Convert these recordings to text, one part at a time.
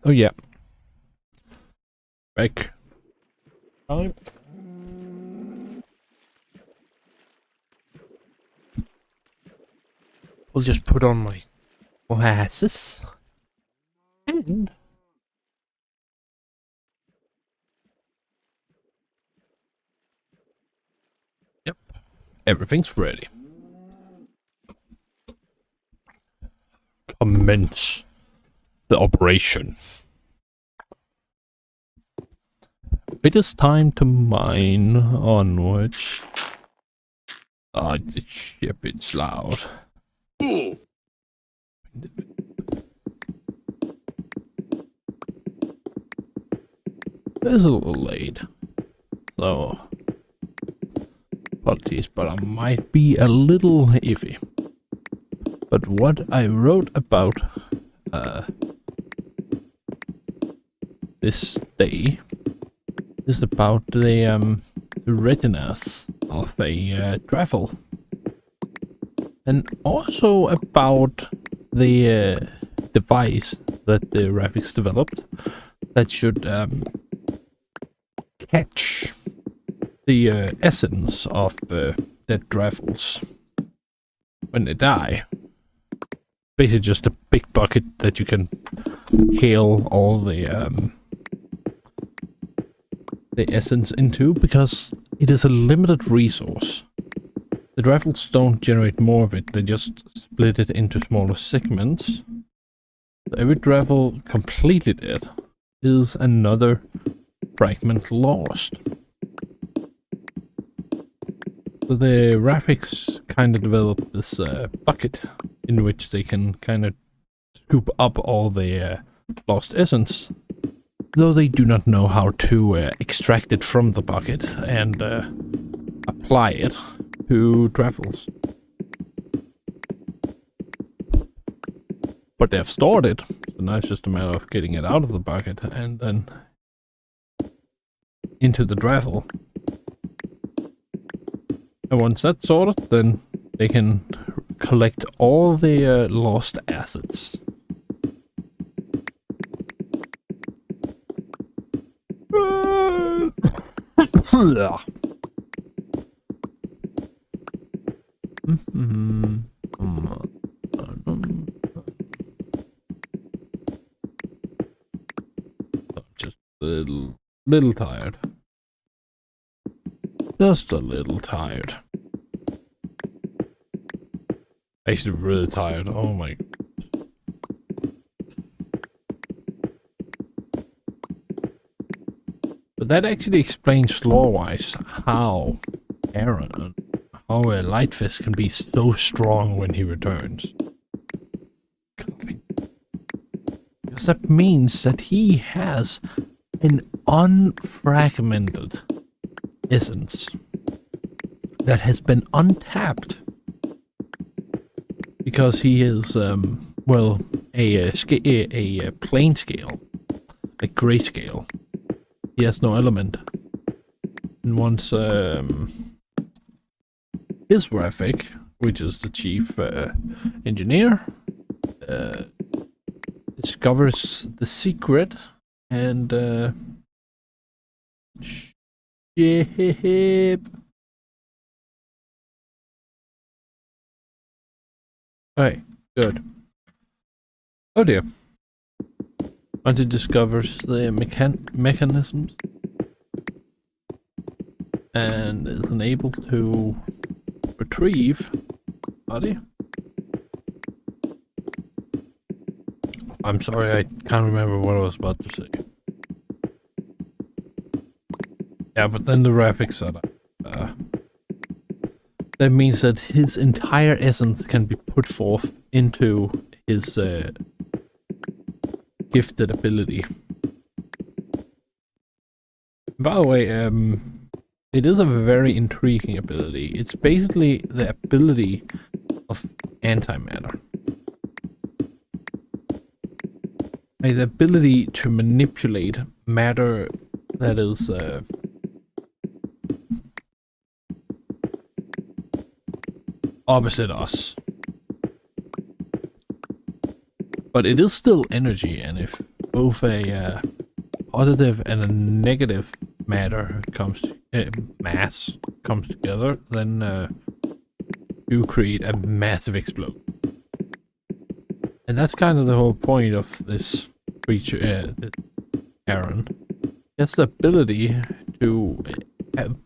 Oh yeah. Back. Time. We'll just put on my glasses. And yep, everything's ready. Commence the operation. It is time to mine onwards. Ah, the ship is loud. It's a little late, so apologies, but I might be a little iffy. But what I wrote about this day is about the retinas of a travel, and also about the device that the Rapix developed that should catch the essence of dead travels when they die. Basically just a big bucket that you can hail all the essence into, because it is a limited resource. The travels don't generate more of it, they just split it into smaller segments. So every travel completely dead is another fragment lost. So the Rapix kind of developed this bucket in which they can kind of scoop up all the lost essence, though they do not know how to extract it from the bucket and apply it to travels. But they have stored it, so now it's just a matter of getting it out of the bucket and then into the travel. And once that's sorted, then they can collect all the lost assets. I'm just a little tired. Just a little tired. Actually really tired. Oh my. But that actually explains lore-wise how Aaron, how a Lightfist can be so strong when he returns. Because that means that he has an unfragmented essence that has been untapped. Because he is, well, a plane scale, a grayscale. He has no element. And once his graphic, which is the chief engineer, discovers the secret and ship. Alright, good. Oh dear. Once it discovers the mechanisms and is unable to retrieve body. I'm sorry, I can't remember what I was about to say. Yeah, but then the graphics are that means that his entire essence can be put forth into his gifted ability. By the way, it is a very intriguing ability. It's basically the ability of antimatter. The ability to manipulate matter that is opposite us. But it is still energy, and if both a positive and a negative matter mass comes together, then you create a massive explosion. And that's kind of the whole point of this creature, this Aaron. He has the ability to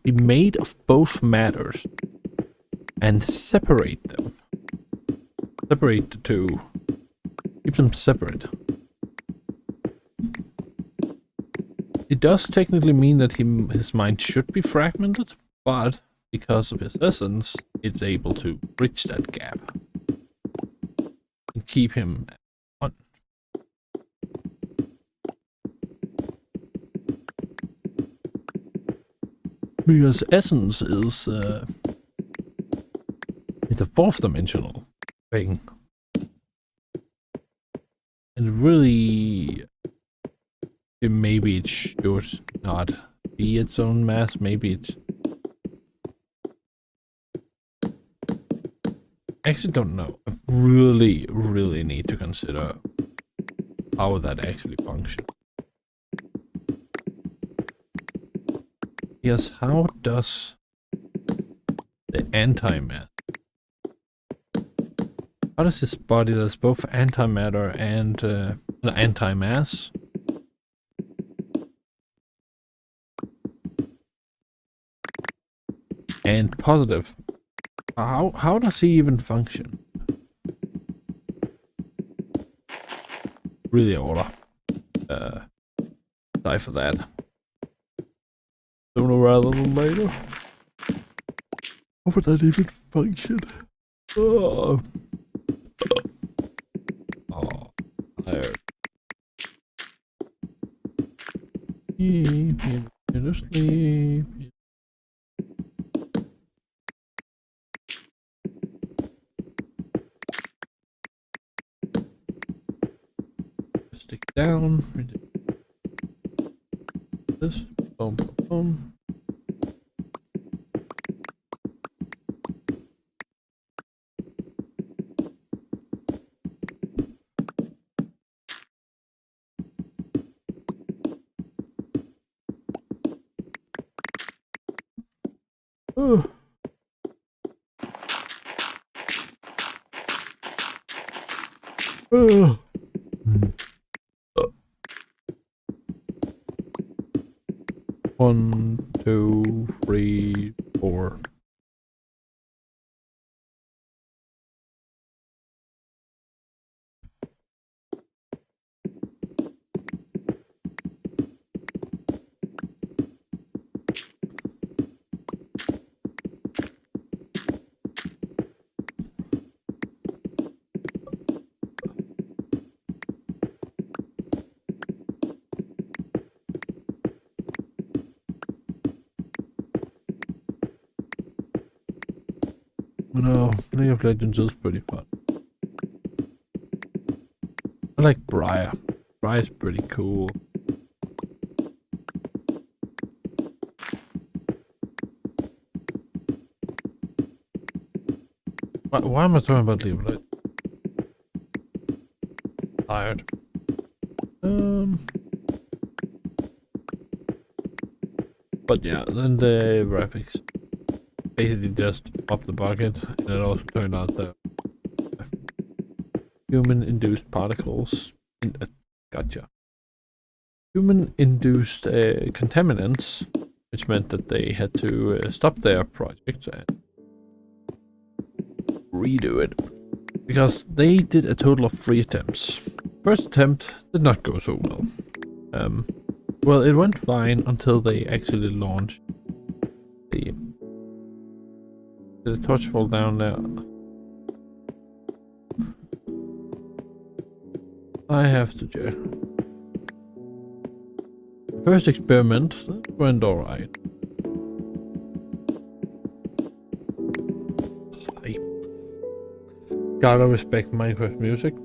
be made of both matters and separate them. Separate the two. Keep them separate. It does technically mean that his mind should be fragmented, but because of his essence, it's able to bridge that gap and keep him on. Because essence is it's a fourth-dimensional thing, and really, maybe it should not be its own mass. Maybe it's. I actually don't know. I really need to consider how that actually functions. Yes, how does the antimatter? How does this body that's both antimatter and antimass and positive? How does he even function? Really oughta die for that. Sooner rather than later. How would that even function? Oh, tired. Sleep, sleep. Stick down. This. Boom, boom, boom. Oh. Oh. 1, 2, 3, 4. No, League of Legends is pretty fun. I like Briar. Briar's pretty cool. Why am I talking about League of Legends? Tired. But yeah, then the graphics basically just popped the bucket, and it also turned out that human-induced particles. Gotcha. Human-induced contaminants, which meant that they had to stop their project and redo it, because they did a total of 3 attempts. First attempt did not go so well. Well, it went fine until they actually launched the... Did the torch fall down there? I have to check. First experiment went alright. I gotta respect Minecraft music.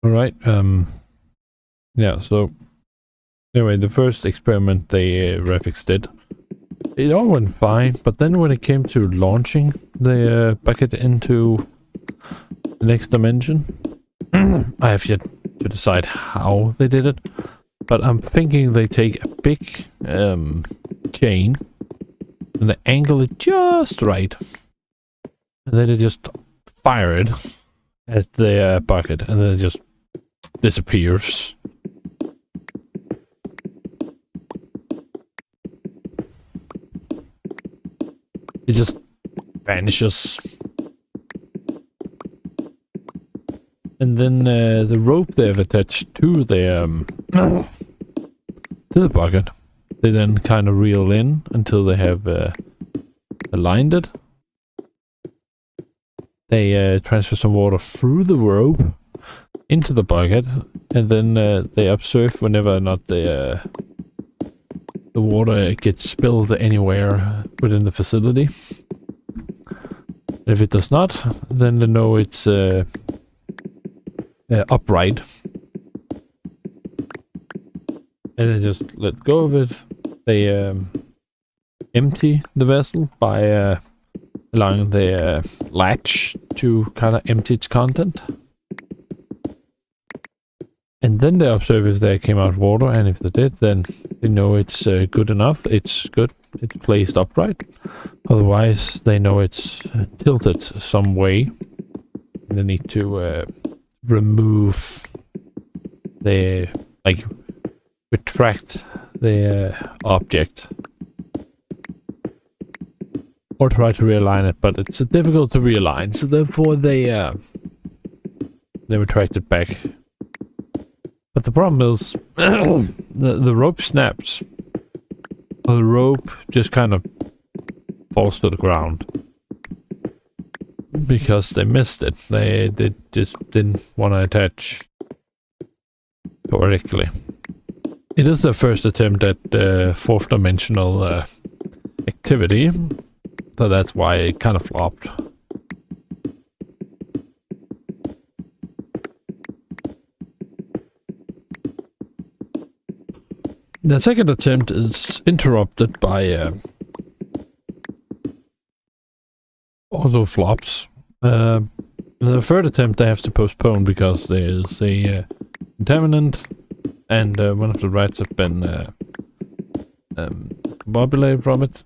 Alright, yeah, so anyway, the first experiment the Refix did, it all went fine, but then when it came to launching the bucket into the next dimension, I have yet to decide how they did it, but I'm thinking they take a big chain and they angle it just right, and then they just fire it at the bucket, and then it just disappears. It just vanishes. And then the rope they've attached to the bucket, they then kind of reel in until they have aligned it. They transfer some water through the rope into the bucket, and then they observe whenever or not the water gets spilled anywhere within the facility. And if it does not, then they know it's upright. And they just let go of it. They empty the vessel by allowing the latch to kind of empty its content. And then they observe if there came out water, and if they did, then they know it's good enough. It's good. It's placed upright. Otherwise, they know it's tilted some way. And they need to remove the, like, retract the object. Or try to realign it, but it's difficult to realign, so therefore they retract it back. But the problem is, the rope snaps. The rope just kind of falls to the ground. Because they missed it. They just didn't want to attach correctly. It is their first attempt at fourth dimensional activity. So that's why it kind of flopped. The second attempt is interrupted by also flops. The third attempt they have to postpone because there's a contaminant, and one of the rats have been discombobulated from it.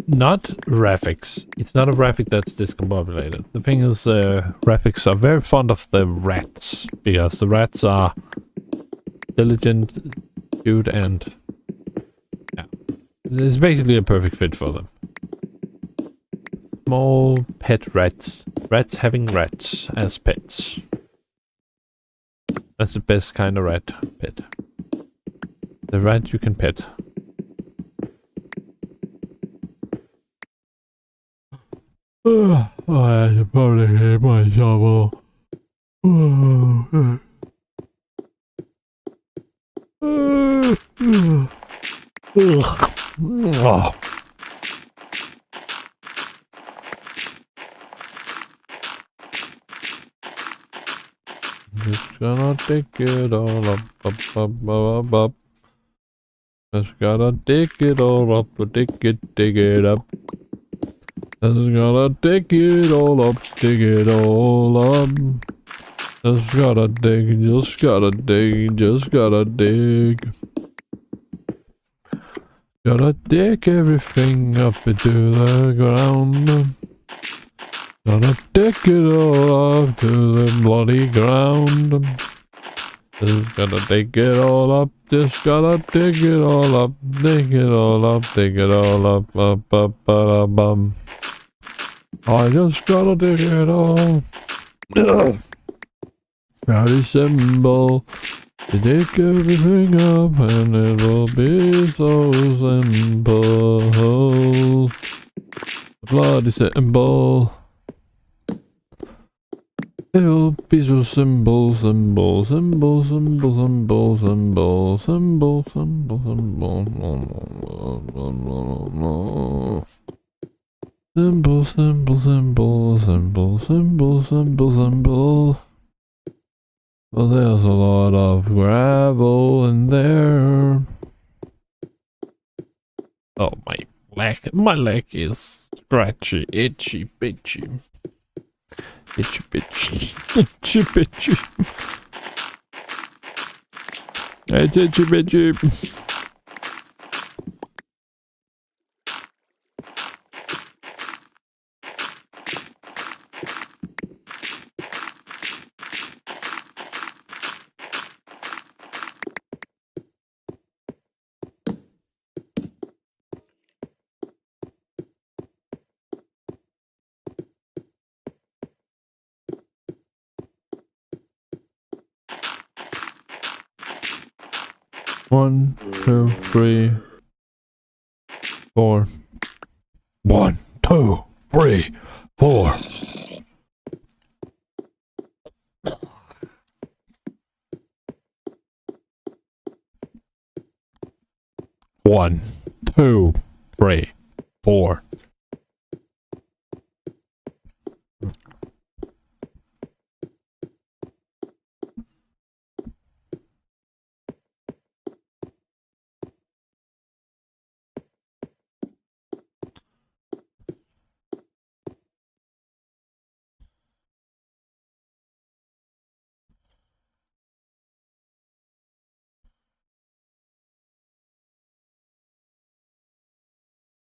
Not Raffics. It's not a Raffic that's discombobulated. The thing is, Raffics are very fond of the rats, because the rats are diligent, cute, and yeah, it's basically a perfect fit for them. Small pet rats. Rats having rats as pets. That's the best kind of rat pet. The rat you can pet. I should probably hit my shovel. Just gonna dig it all up. Just gotta dig it all up, dig it up. Just gotta dig it all up, dig it all up. Just gotta dig, just gotta dig, just gotta dig. Gotta dig everything up into the ground. Gotta dig it all up to the bloody ground. Just gotta dig it all up, just gotta dig it all up, dig it all up, dig it all up, bum. I just gotta dig it all. Very simple. To dig everything up and it will be so simple. Bloody simple. It'll be so simple, simple, simple, simple, simple, simple, simple, simple, simple. Simple, simple, simple, simple, simple, simple, simple. Well, there's a lot of gravel in there. Oh, my leg is scratchy, itchy, bitchy. Itchy, bitchy, itchy, bitchy. Itchy, bitchy. 1, 2, 3, 4. 1, 2, 3, 4. One, two, three, four.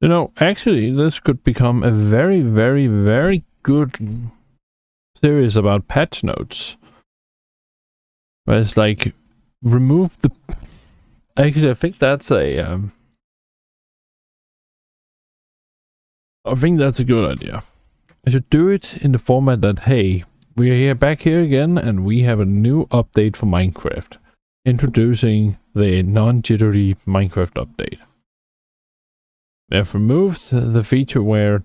You know, actually, this could become a very, very, very good series about patch notes. Where it's like, remove the... Actually, I think that's a... I think that's a good idea. I should do it in the format that, hey, we're back here again, and we have a new update for Minecraft. Introducing the non-jittery Minecraft update. We have removed the feature where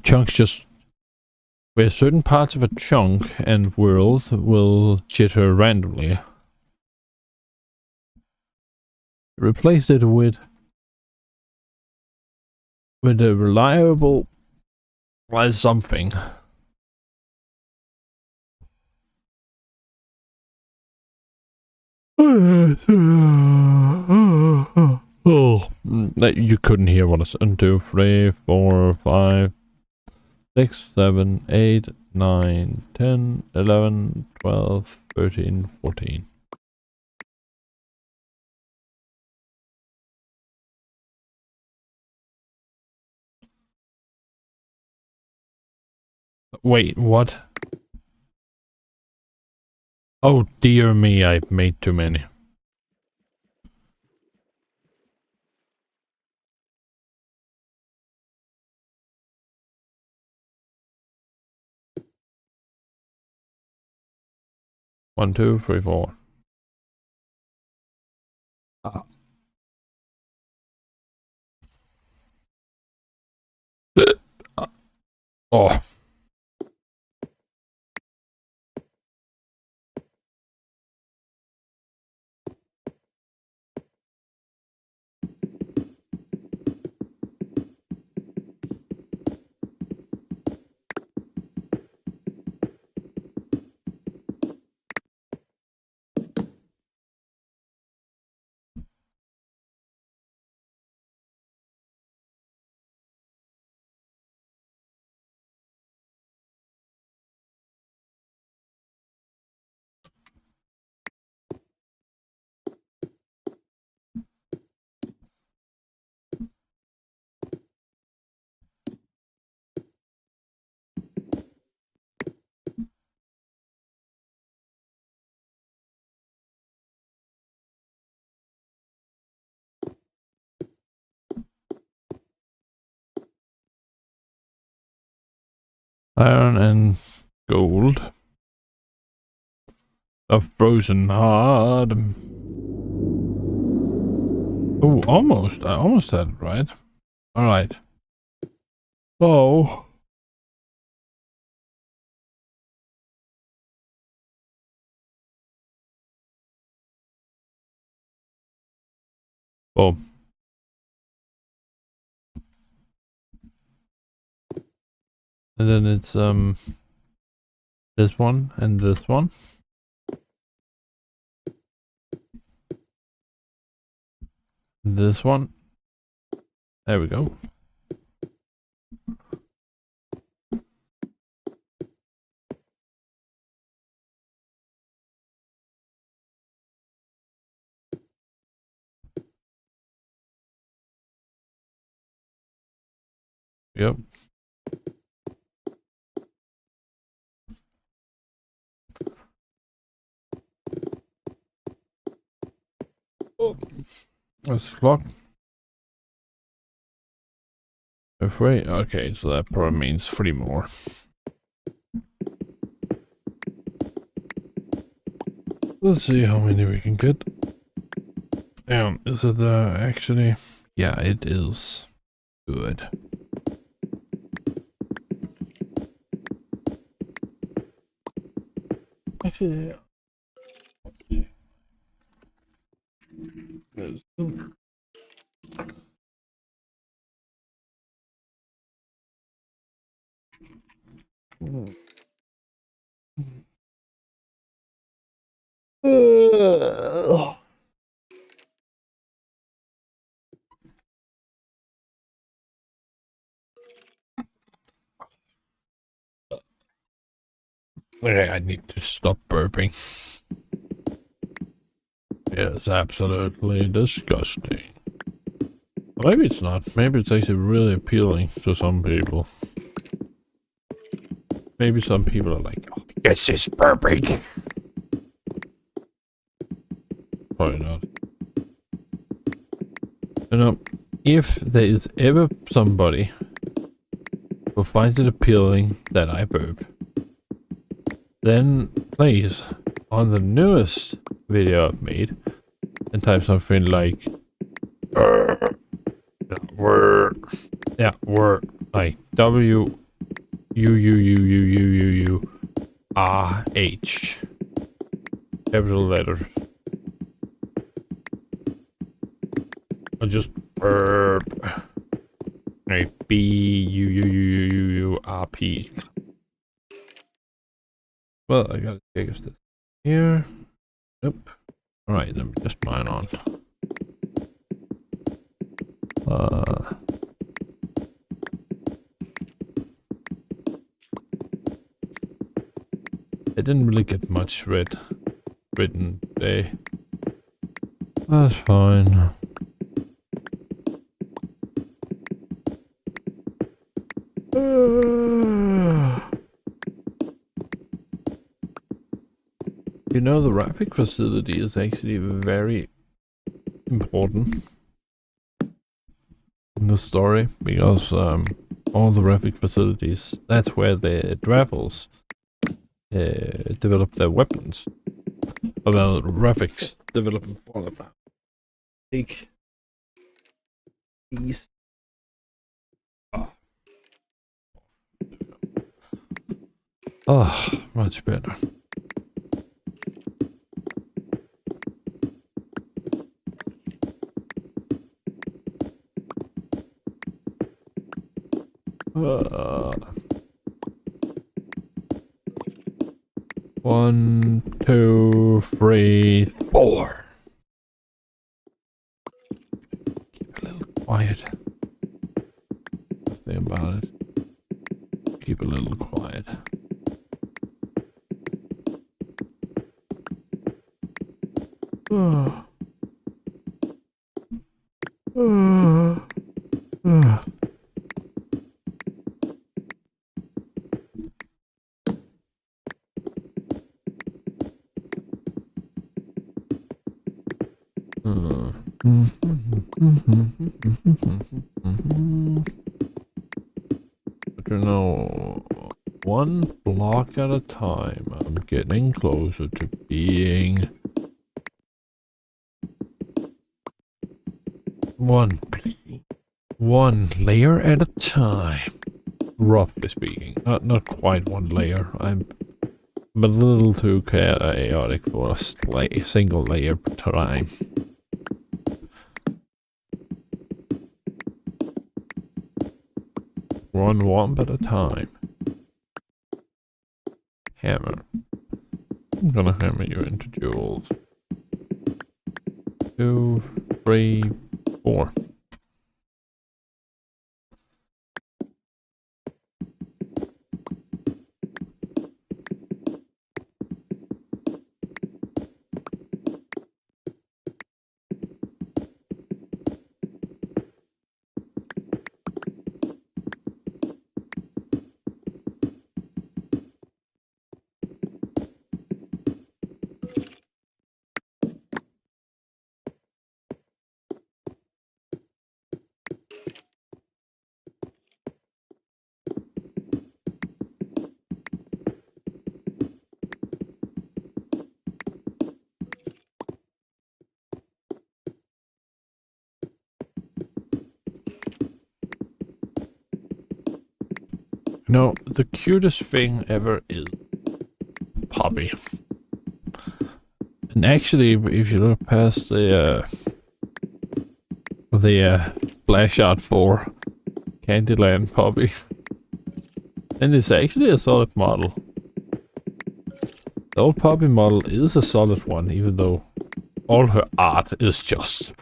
chunks just... where certain parts of a chunk and world will jitter randomly. Replaced it with a reliable something. Oh, you couldn't hear what I said. 1, 2, 3, 4, 5, 6, 7, 8, 9, 10, 11, 12, 13, 14. Wait, what? Oh dear me, I made too many. One, two, three, four. Oh. Iron and gold. A frozen hard. Oh, almost. I almost had it right. Alright. Oh. Boom. And then it's This one and this one. This one. There we go. Yep. Oh, that's locked. Wait, okay, so that probably means 3 more. Let's see how many we can get. Damn, is it actually? Yeah, it is. Good. Actually, there's okay, I need to stop burping. It is absolutely disgusting. Maybe it's not. Maybe it's actually really appealing to some people. Maybe some people are like, oh, this is burping. Probably not. You know, if there is ever somebody who finds it appealing that I burp, then please, on the newest video I've made, and type something like, like W-U-U-U-U-U-U-U-R-H. Capital letters. Or just burp. Like B-U-U-U-U-U-R-P. Well, I gotta take us this here. Nope. Alright, let me just mine on. I didn't really get much written today. That's fine. You know, the graphic facility is actually very important in the story, because all the graphic facilities, that's where the Dravels develop their weapons. Well, graphics development for them. Take these. Oh, much better. One, two, three, four. Keep a little quiet. Think about it. Keep a little quiet. But you know, one block at a time, I'm getting closer to being one layer at a time. Roughly speaking, not quite one layer. I'm a little too chaotic for a single layer per time. One at a time. Hammer. I'm gonna hammer you into jewels. 2, 3, 4. No, the cutest thing ever is Poppy. And actually, if you look past the Blashart 4 Candyland Poppy, then it's actually a solid model. The old Poppy model is a solid one, even though all her art is just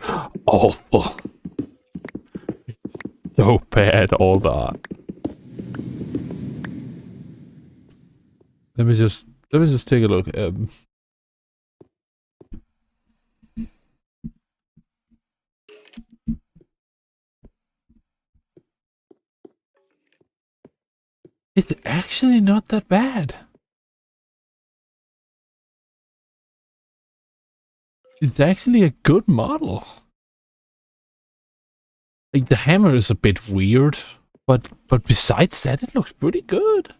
awful. So bad, all the art. Let me just take a look. It's actually not that bad. It's actually a good model. Like, the hammer is a bit weird, but besides that, it looks pretty good.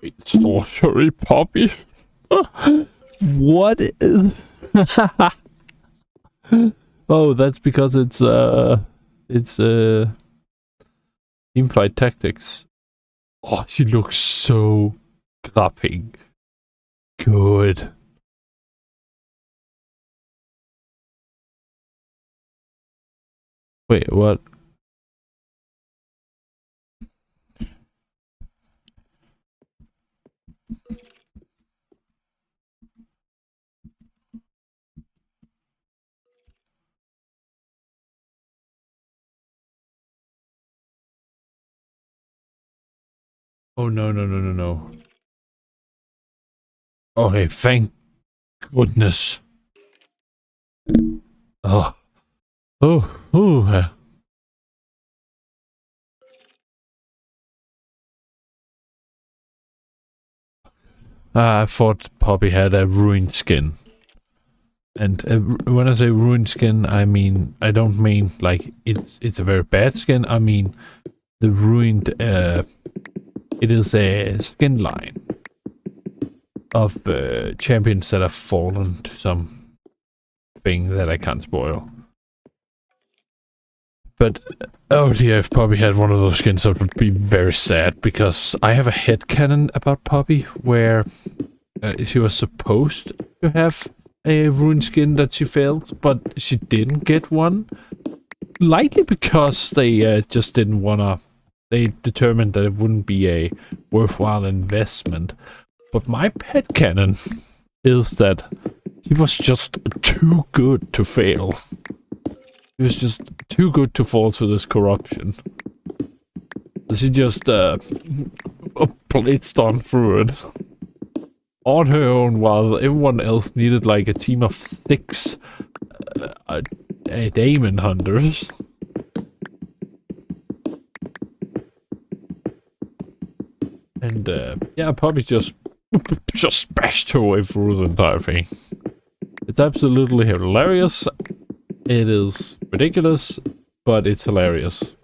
Wait, sorcery Poppy? What is... Oh, that's because it's teamfight tactics. Oh, she looks so clapping good. Wait, what? Oh, no. Okay, thank goodness. Oh. I thought Poppy had a ruined skin. And when I say ruined skin, I don't mean like it's a very bad skin. I mean the ruined. It is a skin line of champions that have fallen to some thing that I can't spoil. But oh dear, if Poppy had one of those skins, that would be very sad, because I have a headcanon about Poppy where she was supposed to have a ruined skin that she failed, but she didn't get one. Likely because they just didn't wanna. They determined that it wouldn't be a worthwhile investment. But my headcanon is that she was just too good to fail. She was just too good to fall to this corruption. She just blitzed on through it on her own, while everyone else needed like a team of 6 Daemon hunters. And yeah, probably just bashed her way through the entire thing. It's absolutely hilarious. It is ridiculous, but it's hilarious.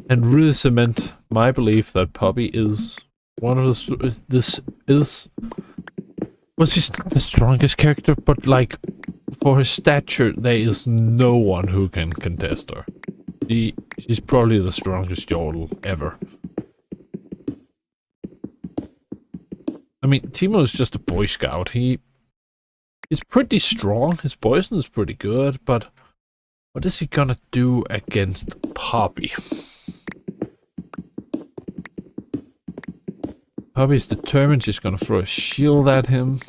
And really cement my belief that Poppy is one of the this is well, she's not the strongest character, but like for her stature, there is no one who can contest her. She's probably the strongest yodel ever. I mean, Timo is just a Boy Scout. He's pretty strong. His poison is pretty good, but what is he gonna do against Poppy? Poppy's determined. She's gonna throw a shield at him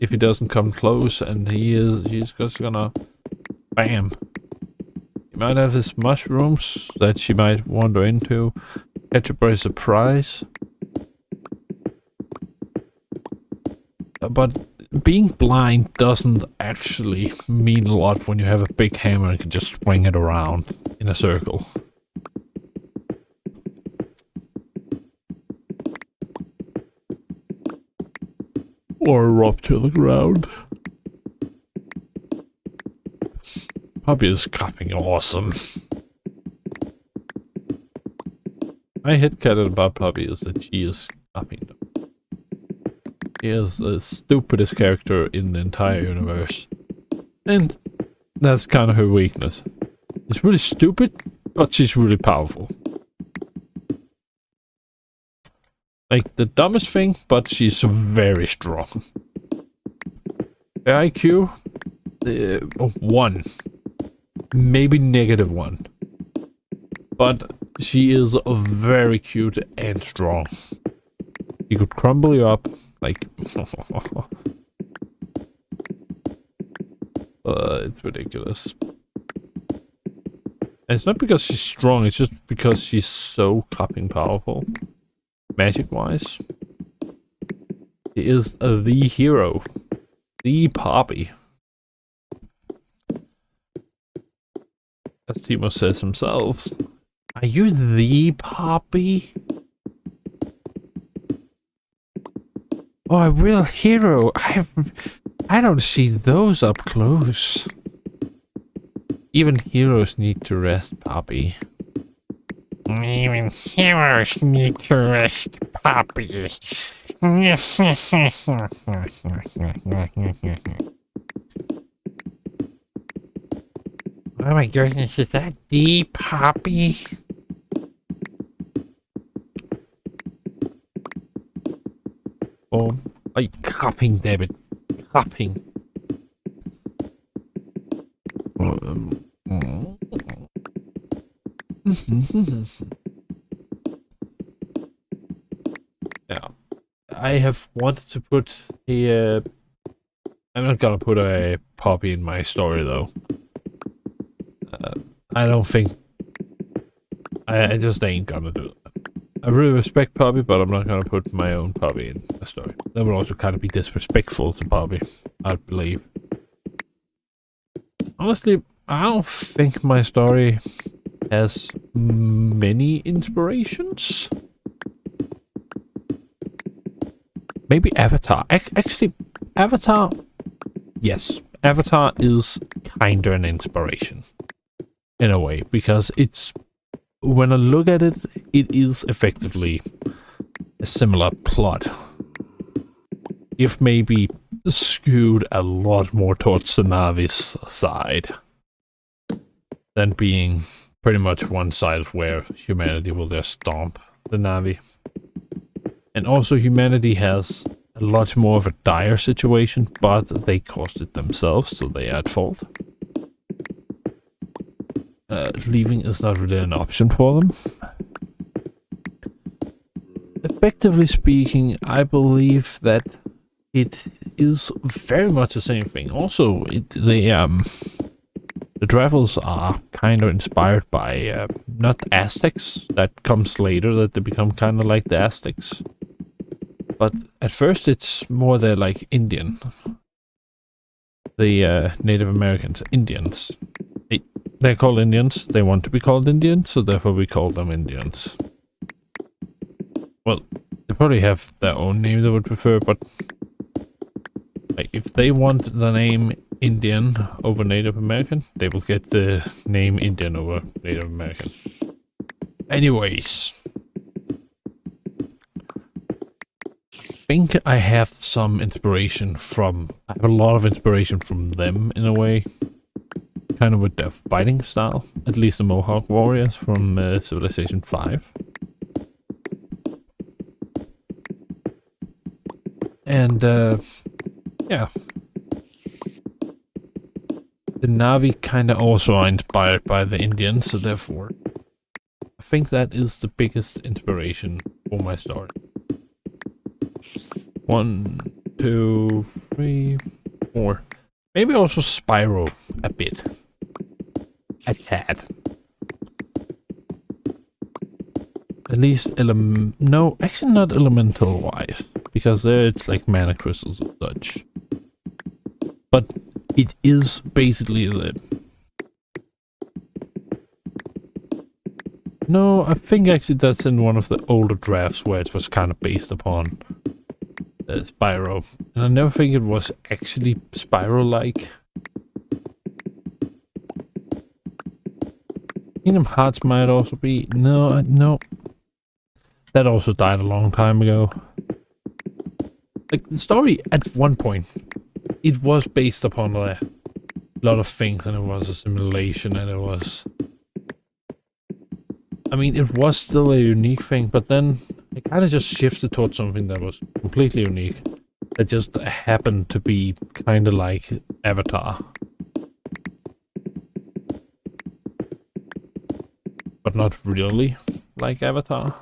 if he doesn't come close, and she's just gonna bam. He might have his mushrooms that she might wander into, catch her by surprise. But being blind doesn't actually mean a lot when you have a big hammer and can just swing it around in a circle. Or rope to the ground. Poppy is copying awesome. My headcanon about Poppy is that she is copying them. She is the stupidest character in the entire universe. And that's kind of her weakness. She's really stupid, but she's really powerful. Like the dumbest thing, but she's very strong. Her IQ, 1. Maybe -1. But she is very cute and strong. She could crumble you up, like... it's ridiculous. And it's not because she's strong, it's just because she's so fucking powerful. Magic-wise. She is the hero. The Poppy. As Timo says himself. Are you the Poppy? Oh, a real hero. I don't see those up close. Even heroes need to rest, Poppy. Even heroes need to rest, Poppy. Oh my goodness, is that the Poppy? Oh, are you copying, David? Copying. Yeah, I have wanted to put a. I'm not gonna put a Poppy in my story though. I don't think. I just ain't gonna do that. I really respect Poppy, but I'm not gonna put my own Poppy in the story. That would also kind of be disrespectful to Poppy, I believe. Honestly, I don't think my story has many inspirations. Maybe Avatar. Actually, Avatar... Yes, Avatar is kinda an inspiration. In a way, because it's... When I look at it, it is effectively a similar plot. If maybe skewed a lot more towards the Navi's side. Than being pretty much one side where humanity will just stomp the Navi. And also humanity has a lot more of a dire situation, but they caused it themselves, so they are at fault. Leaving is not really an option for them. Effectively speaking, I believe that it is very much the same thing. Also, the travels are kind of inspired by not Aztecs. That comes later, that they become kind of like the Aztecs. But at first, it's more they're like Indian. The Native Americans, Indians. They're called Indians. They want to be called Indians, so therefore we call them Indians. Well, they probably have their own name they would prefer, but like if they want the name Indian over Native American, they will get the name Indian over Native American. Anyways, think I have some inspiration from... I have a lot of inspiration from them, in a way. Kind of with their fighting style. At least the Mohawk Warriors from Civilization 5. And, yeah. The Na'vi kind of also are inspired by the Indians, so therefore... I think that is the biggest inspiration for my story. 1, 2, 3, 4. Maybe also Spyro a bit. A tad. At least no, actually not elemental wise, because there it's like mana crystals and such. But it is basically the... No, I think actually that's in one of the older drafts where it was kind of based upon Spyro. And I never think it was actually Spyro-like. Kingdom Hearts might also be... No, no. That also died a long time ago. Like, the story, at one point, it was based upon a lot of things, and it was a simulation, and it was... I mean, it was still a unique thing, but then it kind of just shifted towards something that was completely unique. That just happened to be kind of like Avatar. But not really like Avatar.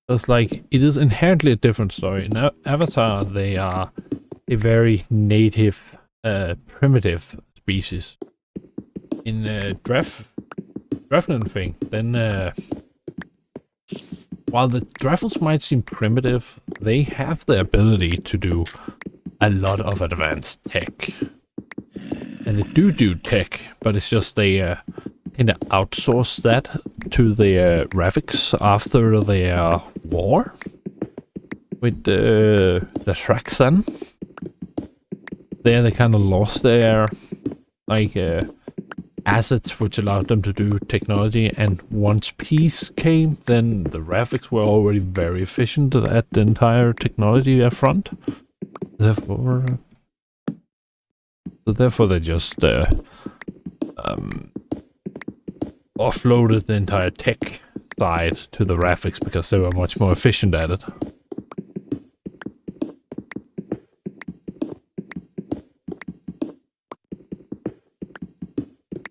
It's like, it is inherently a different story. In Avatar, they are a very native, primitive species. In Dreflin thing, then while the Dreffels might seem primitive, they have the ability to do a lot of advanced tech. And they do tech, but it's just they kind of outsource that to the Ravix after their war with the Thraxan. There they kind of lost their like assets which allowed them to do technology, and once peace came, then the Ravix were already very efficient at the entire technology front. Therefore, they just offloaded the entire tech side to the Ravix because they were much more efficient at it.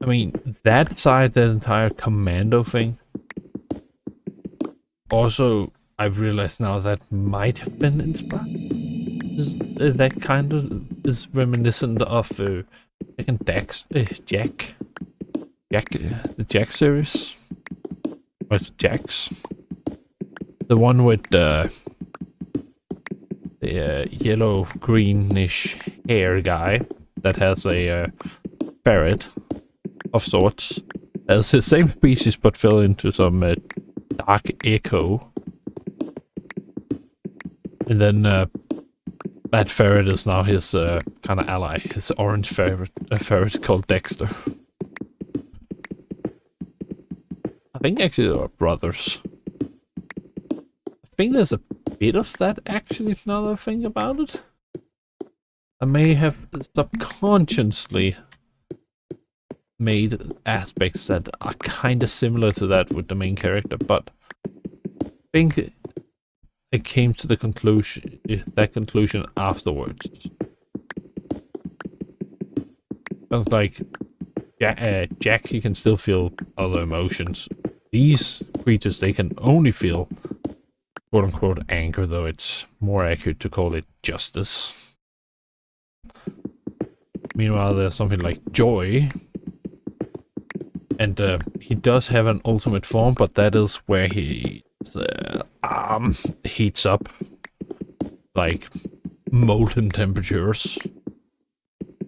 I mean, that side, that entire commando thing, also, I've realized now that might have been inspired. That kind of is reminiscent of the Jack, the Jack series. Or it's Jax. The one with the yellow-greenish hair guy that has a ferret of sorts. As the same species but fell into some dark echo. And then that ferret is now his kind of ally, his orange ferret, a ferret called Dexter. I think actually they are brothers. I think there's a bit of that actually, now that I think about it. I may have subconsciously made aspects that are kind of similar to that with the main character, but I think I came to the conclusion, afterwards. Sounds like Jack, he can still feel other emotions. These creatures, they can only feel quote-unquote anger, though it's more accurate to call it justice. Meanwhile, there's something like joy. And he does have an ultimate form, but that is where his arm heats up like molten temperatures.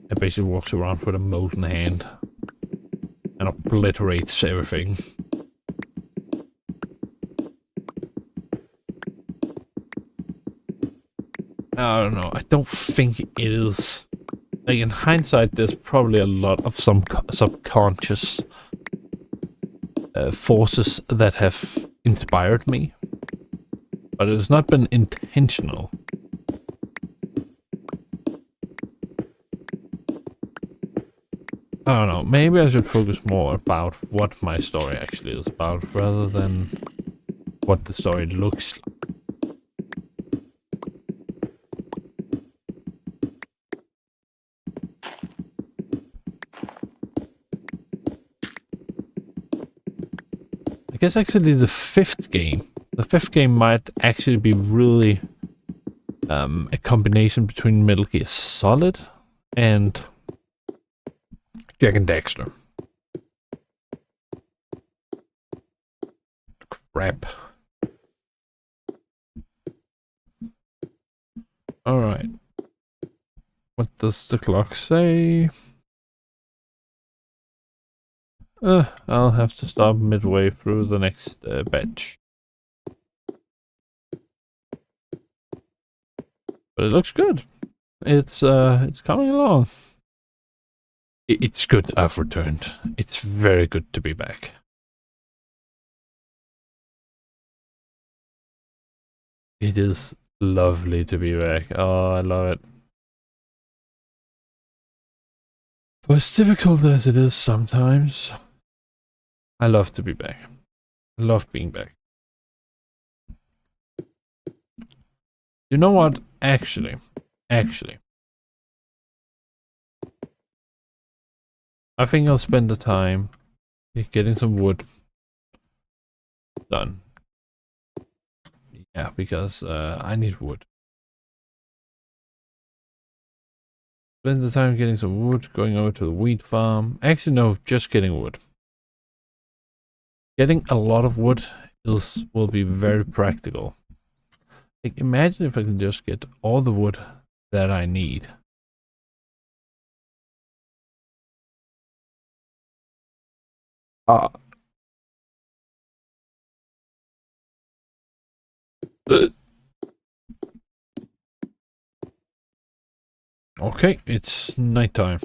And basically walks around with a molten hand and obliterates everything. I don't know, I don't think it is... Like, in hindsight, there's probably a lot of some subconscious forces that have inspired me. but it has not been intentional. I don't know, maybe I should focus more about what my story actually is about, rather than what the story looks like. I guess actually the fifth game might actually be really a combination between Metal Gear Solid and Jak and Daxter. Crap. Alright. What does the clock say? I'll have to stop midway through the next batch. But it looks good. It's coming along. It's good I've returned. It's very good to be back. It is lovely to be back. Oh, I love it. But as difficult as it is sometimes, I love to be back. I love being back. You know what? Actually, I think I'll spend the time getting some wood done. Yeah, because I need wood. Spend the time getting some wood, going over to the wheat farm. Actually, no, just getting wood. Getting a lot of wood will be very practical. Like, imagine if I can just get all the wood that I need. Okay, it's nighttime.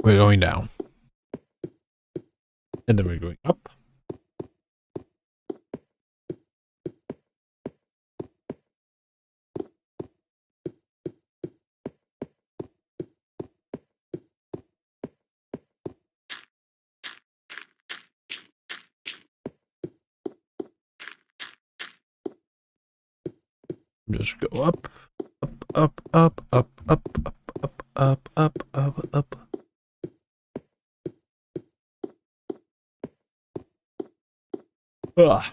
We're going down. And then we're going up. Just go up, up, up, up, up, up, up, up, up, up, up. Ah.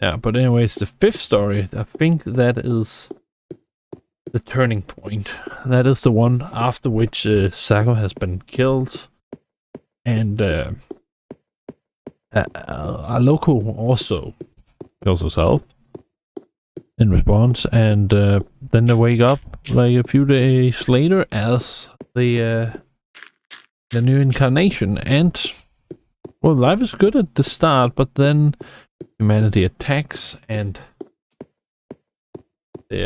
Yeah, but anyways, the fifth story, I think that is the turning point. That is the one after which Sako has been killed, and Aloko also kills herself in response, and then they wake up like a few days later as the new incarnation, and well, life is good at the start, but then humanity attacks, and he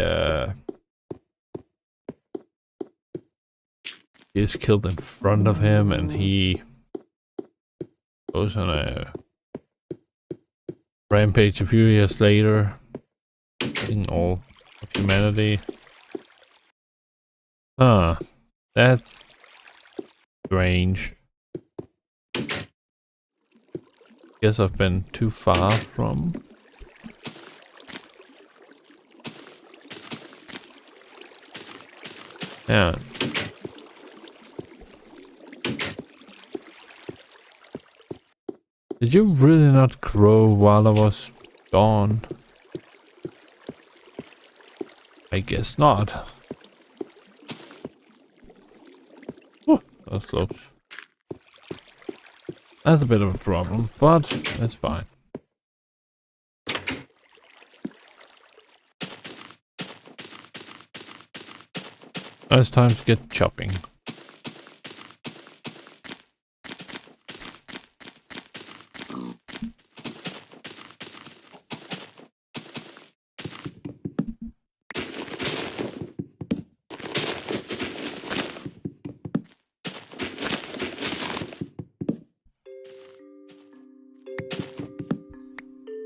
is killed in front of him, and he goes on a rampage a few years later, killing all of humanity. That's strange. Guess I've been too far from. Yeah. Did you really not grow while I was gone? I guess not. Oh, that's close. That's a bit of a problem, but that's fine. Now it's time to get chopping.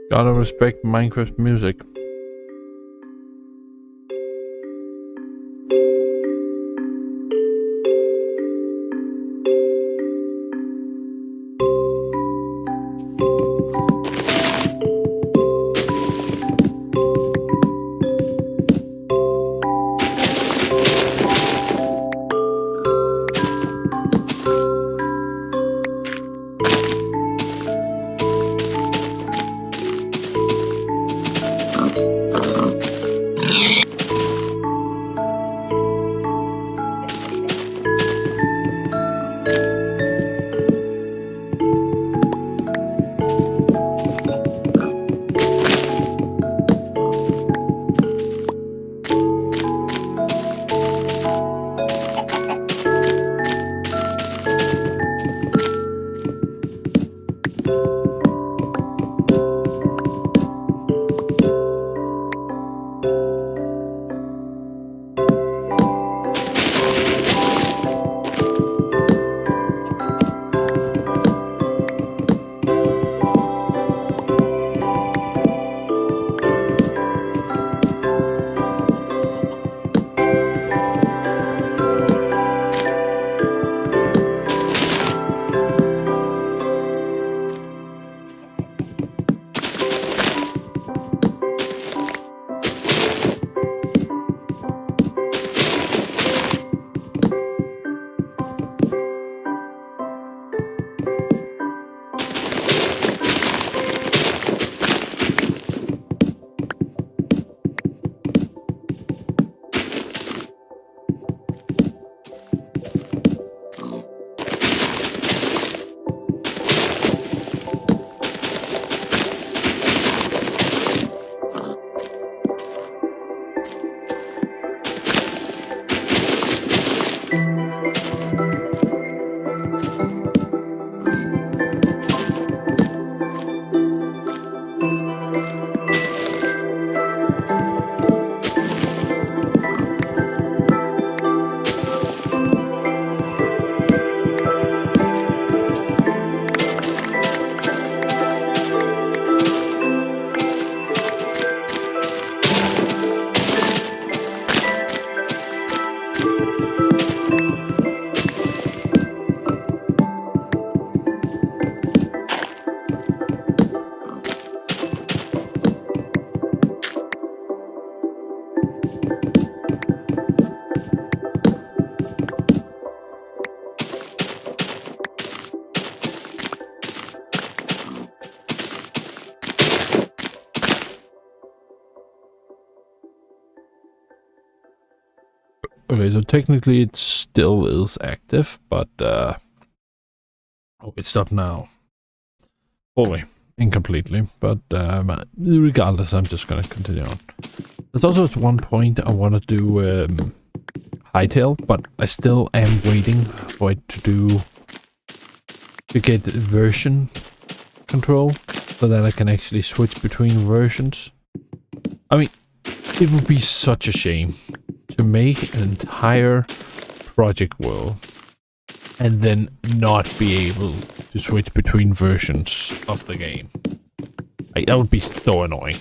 Gotta respect Minecraft music. Okay, so technically it still is active, but oh, it stopped now. Fully, incompletely, but regardless, I'm just gonna continue on. There's also at one point I want to do hytale, but I still am waiting for it to get version control, so that I can actually switch between versions. I mean, it would be such a shame to make an entire project world and then not be able to switch between versions of the game. Like, that would be so annoying.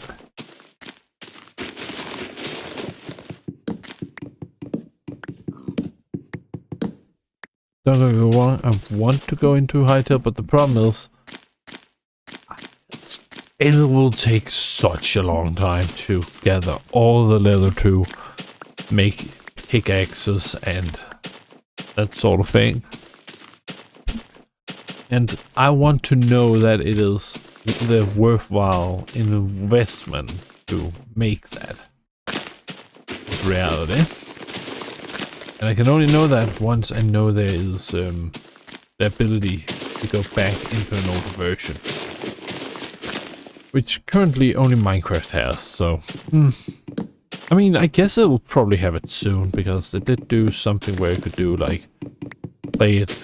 Don't get me wrong, I want to go into hytale, but the problem is it will take such a long time to gather all the leather to make pickaxes and that sort of thing. And I want to know that it is the worthwhile investment to make that reality. And I can only know that once I know there is the ability to go back into an older version. Which currently only Minecraft has, so... I mean, I guess it will probably have it soon, because they did do something where you could do, like, play it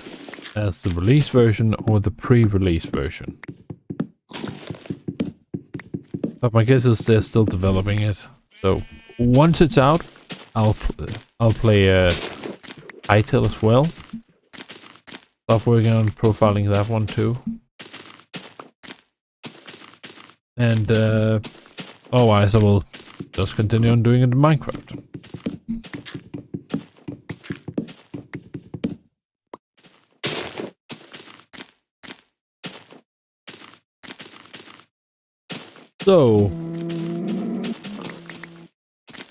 as the release version or the pre-release version. But my guess is they're still developing it. So once it's out, I'll play hytale as well. Start working on profiling that one too. And otherwise I will just continue on doing it in Minecraft. So,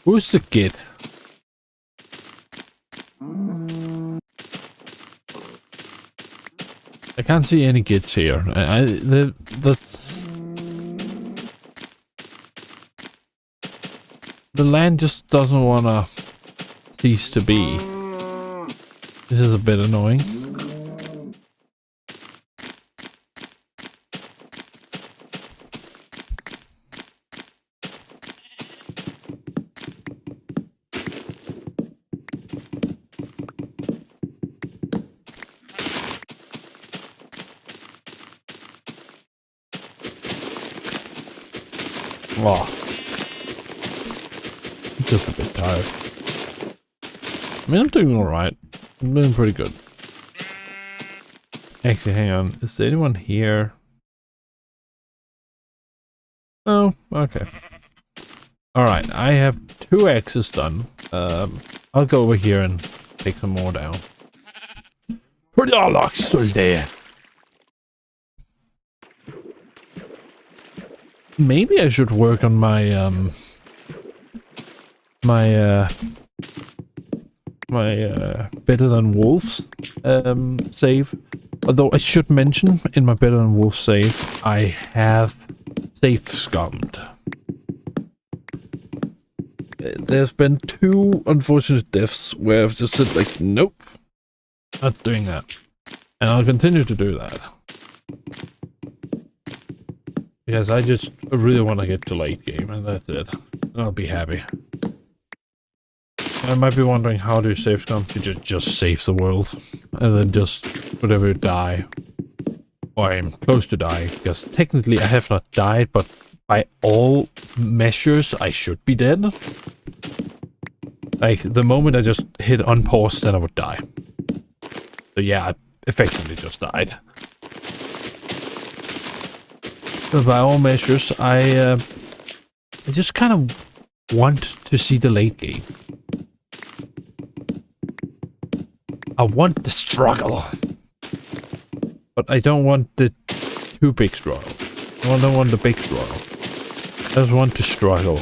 who's the kid? I can't see any kids here. That's the land just doesn't wanna cease to be. This is a bit annoying. Wow. I'm just a bit tired. I mean, I'm doing alright. I'm doing pretty good. Actually, hang on. Is there anyone here? Oh, okay. Alright, I have 2 axes done. I'll go over here and take some more down. For the Allaxulde. Maybe I should work on my Better Than Wolves save. Although I should mention in my Better Than Wolves save, I have safe scummed. There's been 2 unfortunate deaths where I've just said like, nope, not doing that. And I'll continue to do that. Because I just really want to get to late game, and that's it. And I'll be happy. I might be wondering, how do you save scum? You just save the world. And then just, whatever you die. Or I'm close to dying, because technically I have not died, but by all measures I should be dead. Like, the moment I just hit unpause, then I would die. So yeah, I effectively just died. But by all measures, I just kind of want to see the late game. I want the struggle. But I don't want the too big struggle. I don't want the big struggle. I just want to struggle.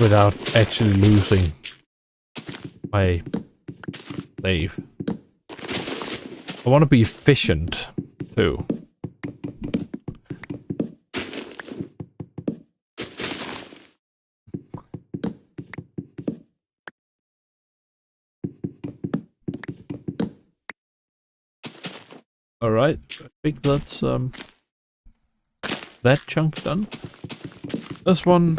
Without actually losing my save. I want to be efficient, too. Alright, I think that's that chunk's done. This one.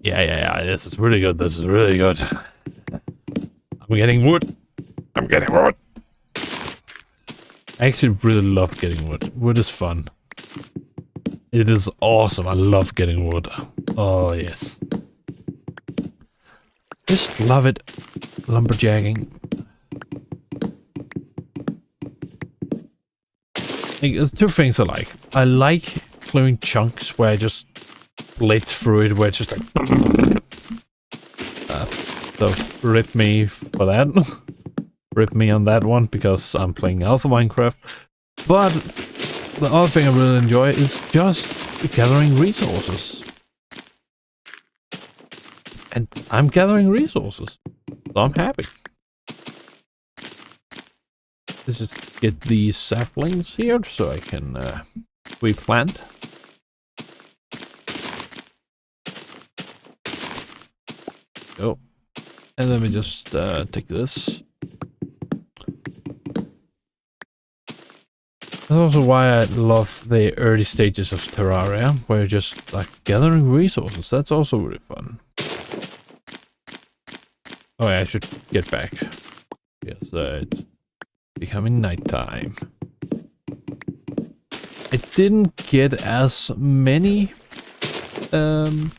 Yeah, this is really good, this is really good. I'm getting wood. I'm getting wood. I actually really love getting wood. Wood is fun. It is awesome, I love getting wood. Oh, yes. Just love it. Lumberjacking. There's 2 things I like. I like clearing chunks where I just blitz through it, where it's just like... so, rip me for that. Rip me on that one, because I'm playing Alpha Minecraft. But the other thing I really enjoy is just gathering resources. And I'm gathering resources, so I'm happy. Let's just get these saplings here so I can replant. Go. And let me just take this. That's also why I love the early stages of Terraria, where you're just like gathering resources. That's also really fun. Oh yeah, I should get back. Yes, it's becoming nighttime. I didn't get as many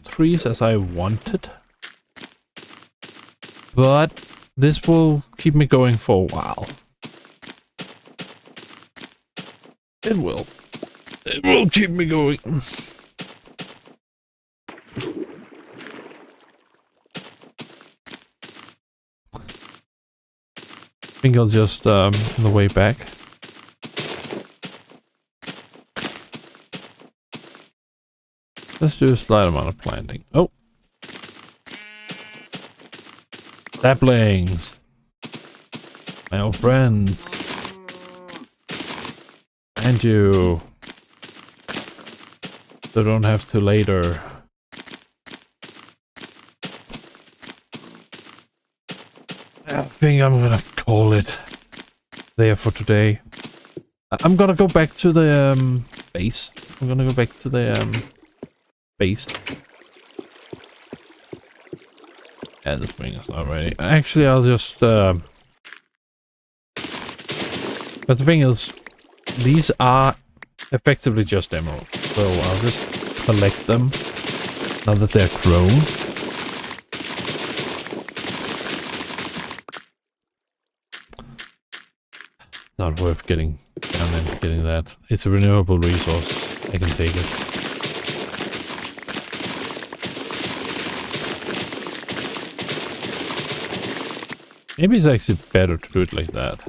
trees as I wanted, but this will keep me going for a while. It will. It will keep me going. I think I'll just on the way back. Let's do a slight amount of planting. Oh! Saplings! My old friends! And you! So don't have to later. I think I'm gonna call it there for today. I'm gonna go back to the base. I'm gonna go back to the base. Yeah, the spring is not ready. Actually, I'll just but the thing is, these are effectively just emeralds, so I'll just collect them now that they're grown. Not worth getting down and getting that. It's a renewable resource. I can take it. Maybe it's actually better to do it like that.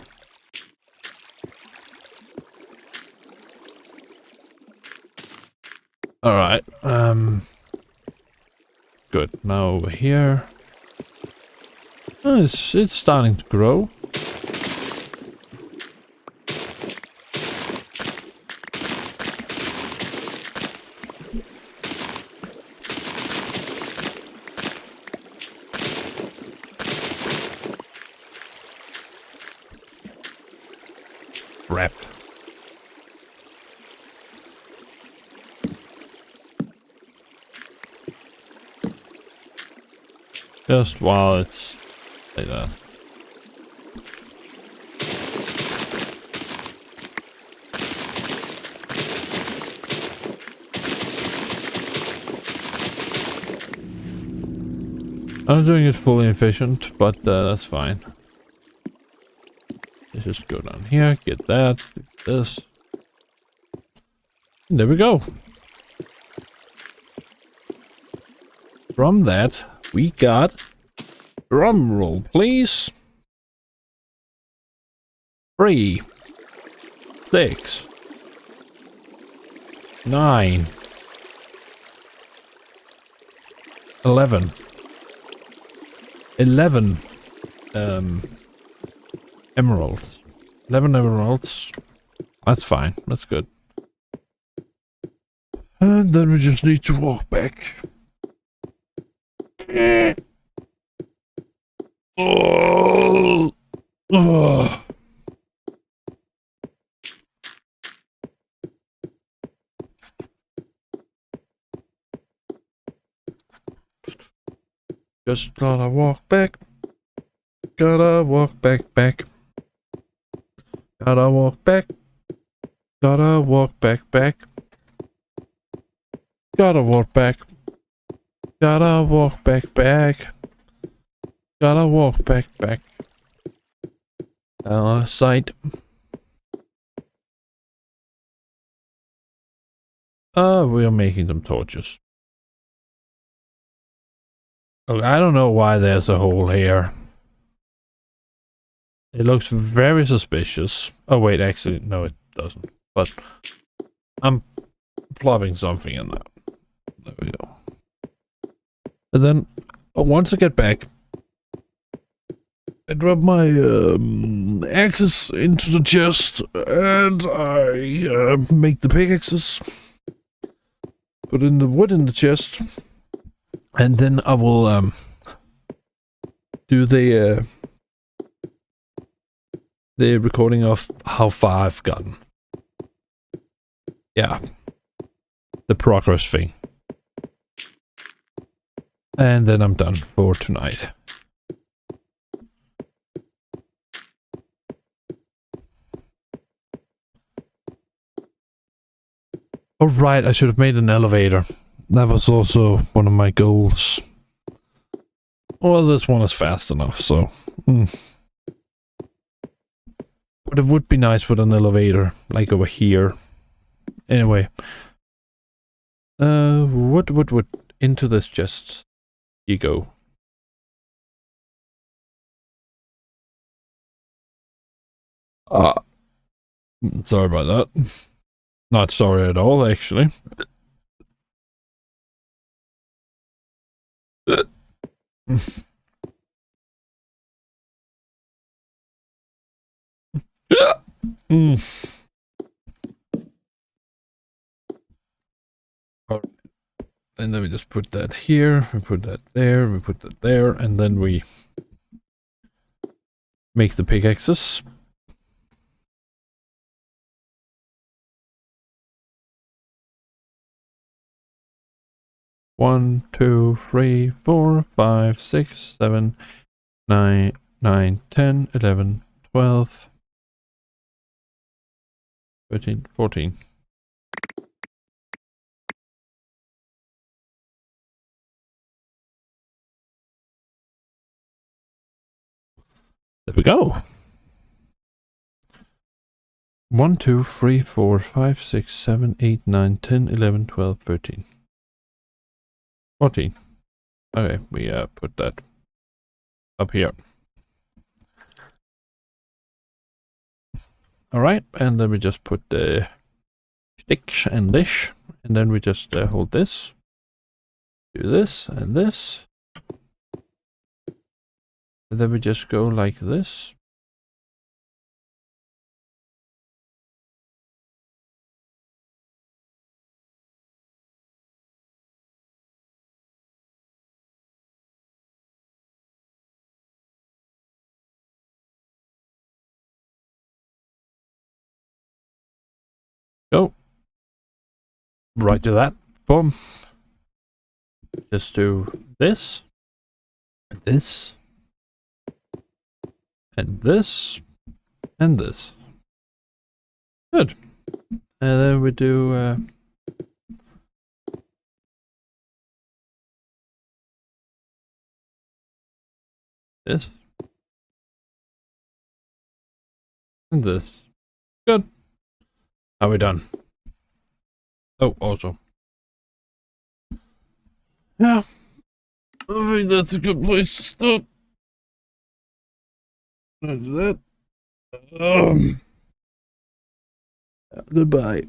Alright, good. Now over here. Oh, it's starting to grow. Crap. Just while it's like that. I'm doing it fully efficient, but that's fine. Let's just go down here, get that, do this. And there we go. From that, we got, drum roll please, 3, 6, 9, 11 emeralds. 11 emeralds. That's fine. That's good. And then we just need to walk back. Oh. Oh. Just gotta walk back. Gotta walk back. Gotta walk back. Gotta walk back. Gotta walk back. Gotta walk back. Gotta walk back. Sight. We are making them torches. Oh, I don't know why there's a hole here. It looks very suspicious. Oh wait, actually, no it doesn't. But I'm plopping something in there. There we go. And then, once I get back, I drop my axes into the chest, and I make the pickaxes. Put in the wood in the chest, and then I will do the recording of how far I've gotten. Yeah. The progress thing. And then I'm done for tonight. Oh right, I should have made an elevator. That was also one of my goals. Well, this one is fast enough, so... But it would be nice with an elevator, like over here. Anyway. What into this chest you go. Sorry about that. Not sorry at all, actually. And then we just put that here, we put that there, we put that there, and then we make the pickaxes. One, 2, 3, 4, 5, 6, 7, 9, 10, 11, 12, 13, 14. There we go. 1, 2, 3, 4, 5, 6, 7, 8, 9, 10, 11, 12, 13. 14. Okay, we put that up here. Alright, and then we just put the stick and this, and then we just hold this, do this and this, and then we just go like this. Go. Right to that. Boom. Just do this, and this, and this, and this. Good. And then we do this, and this. Good. Are we done? Oh, also. Yeah. I think that's a good place to stop. After that. Goodbye.